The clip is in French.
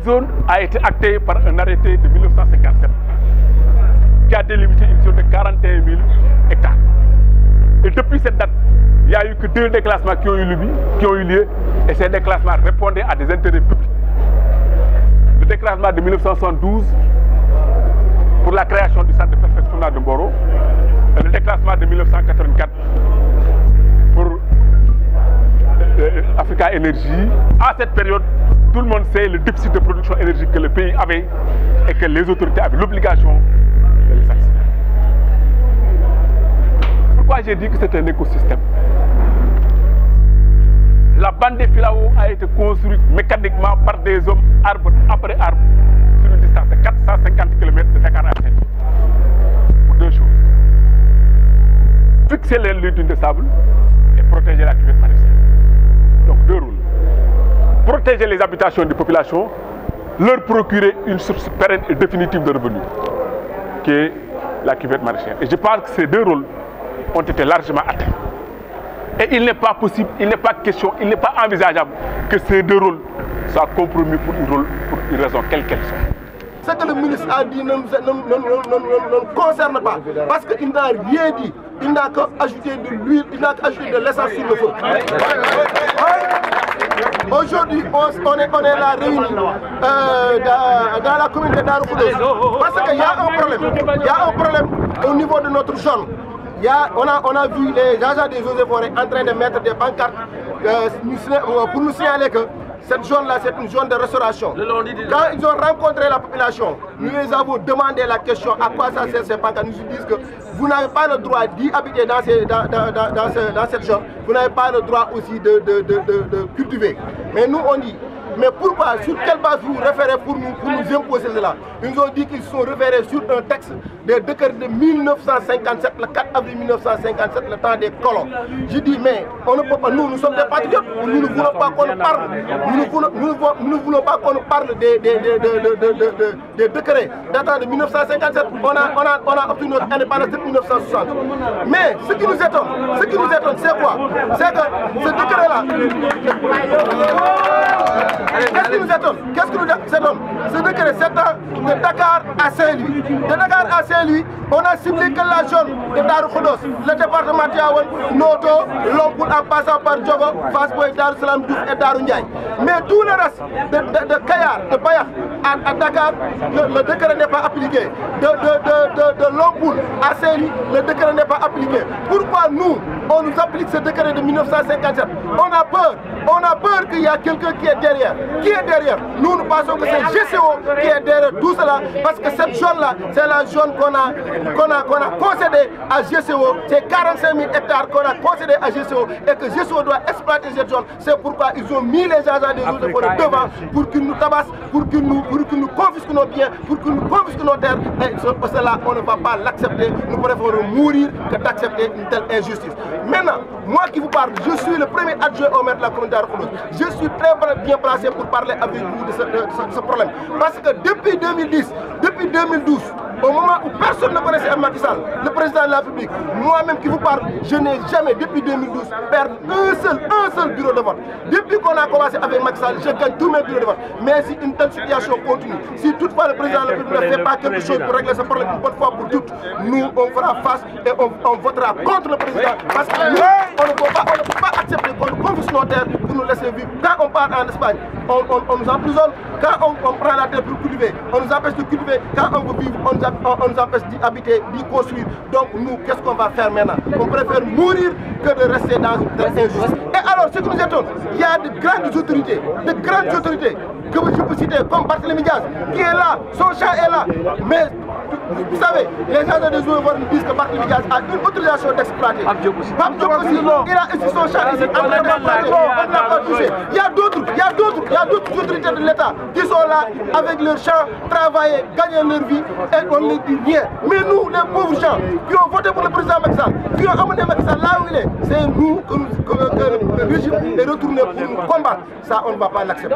zone a été actée par un arrêté de 1957 qui a délimité une zone de 41 000 hectares. Et depuis cette date, il n'y a eu que 2 déclassements qui ont eu lieu et ces déclassements répondaient à des intérêts publics. Le déclassement de 1972 pour la création du centre de perfectionnement de Mboro et le déclassement de 1984 pour Africa Energy. À cette période, tout le monde sait le déficit de production énergétique que le pays avait et que les autorités avaient l'obligation de le satisfaire. Pourquoi j'ai dit que c'est un écosystème? La bande des Filao a été construite mécaniquement par des hommes, arbre après arbre, sur une distance de 450 km de Dakar à Saint-Louis. Pour 2 choses. Fixer les dunes de sable et protéger la cuvette maraîchère. Donc 2 rôles. Protéger les habitations des populations, leur procurer une source pérenne et définitive de revenus, qui est la cuvette maraîchère. Et je pense que ces 2 rôles ont été largement atteints. Et il n'est pas possible, il n'est pas question, il n'est pas envisageable que ces 2 rôles soient compromis pour une raison quelle qu'elle soit. Ce que le ministre a dit ne nous concerne pas, parce qu'il n'a rien dit. Il n'a qu'ajouté de l'huile, il n'a qu'ajouté de l'essence sur le feu. Aujourd'hui, on est là réunis dans la commune de Darou Khoudoss, parce qu'il y a un problème. Il y a un problème au niveau de notre zone. On a vu les agents des eaux et forêts en train de mettre des pancartes pour nous signaler que cette zone-là, c'est une zone de restauration. Quand ils ont rencontré la population, nous les avons demandé la question à quoi ça sert ces pancartes. Nous disent que vous n'avez pas le droit d'y habiter dans cette zone. Vous n'avez pas le droit aussi de cultiver. Mais nous, on dit, mais pourquoi, sur quelle base vous référez pour nous imposer cela? Ils nous ont dit qu'ils sont référés sur un texte de décret de 1957, le 4 avril 1957, le temps des colons. Je dis, mais on ne peut pas, nous sommes des patriotes, nous ne voulons pas qu'on nous parle, nous ne voulons pas qu'on nous parle des décrets datant de 1957. On a obtenu notre indépendance de 1960. Mais ce qui nous étonne, c'est quoi? C'est que ce décret-là, qu'est-ce qui nous étonne? Ce décret s'étend de Dakar à Saint-Louis. De Dakar à Saint-Louis, on a ciblé que la zone de Darou Khoudoss, le département Tivaouane, Noto, Lompoul en passant par Diogo, Fass Boye, Darou Salam, Diouf et Darou Ndiaye. Mais tout le reste de Kayar, de Bayak à Dakar, le décret n'est pas appliqué. De Lompoul à Saint-Louis, le décret n'est pas appliqué. Pourquoi nous, on nous applique ce décret de 1957? On a peur qu'il y a quelqu'un qui est derrière. Qui est derrière? Nous pensons que c'est GCO qui est derrière tout cela, parce que cette zone-là, c'est la zone qu'on a concédée à GCO. C'est 45 000 hectares qu'on a concédé à GCO et que GCO doit exploiter cette zone. C'est pourquoi ils ont mis les agents des eaux et forêts devant pour qu'ils nous tabassent, pour qu'ils nous confisquent nos biens, pour qu'ils nous confisquent nos terres. Et pour cela, on ne va pas l'accepter. Nous préférons mourir que d'accepter une telle injustice. Maintenant, moi qui vous parle, je suis le premier adjoint au maire de la commune de Darou Khoudoss. Je suis très bien placé pour parler avec vous de ce problème. Parce que depuis 2010, depuis 2012, au moment où personne ne connaissait Macky Sall, le président de la République, moi-même qui vous parle, je n'ai jamais, depuis 2012, perdu un seul bureau de vote. Depuis qu'on a commencé avec Macky Sall, je gagne tous mes bureaux de vote. Mais si une telle situation continue, si toutefois le président de la République ne fait pas quelque chose pour régler ce problème une bonne fois pour toutes, nous, on fera face et on votera contre le président. Parce que nous, on ne peut pas accepter qu'on nous confisque nos terres pour nous laisser vivre. Quand on part en Espagne, on nous emprisonne. Quand on prend la terre pour cultiver, on nous empêche de cultiver. Quand on veut vivre, on nous empêche d'y habiter, d'y construire. Donc nous, qu'est-ce qu'on va faire maintenant? On préfère mourir que de rester dans une telle injustice. Et alors, ce qui nous étonne, il y a de grandes autorités que je peux citer, comme Barthélémy Diaz, qui est là, son champ est là. Mais vous savez, les gens des eaux nous disent que Barthélémy Diaz a une autorisation d'exploiter. Pape Diop aussi, il a ici son champ ici, en train d'exploiter, on ne l'a pas touché. Il y a d'autres autorités de l'État qui sont là avec leur champ, travailler, gagner leur vie, et on ne dit rien. Mais nous, les pauvres gens, qui ont voté pour le président Macky Sall, qui ont amené Macky Sall là où il est, c'est nous que le régime est retourné pour nous combattre. Ça, on ne va pas l'accepter.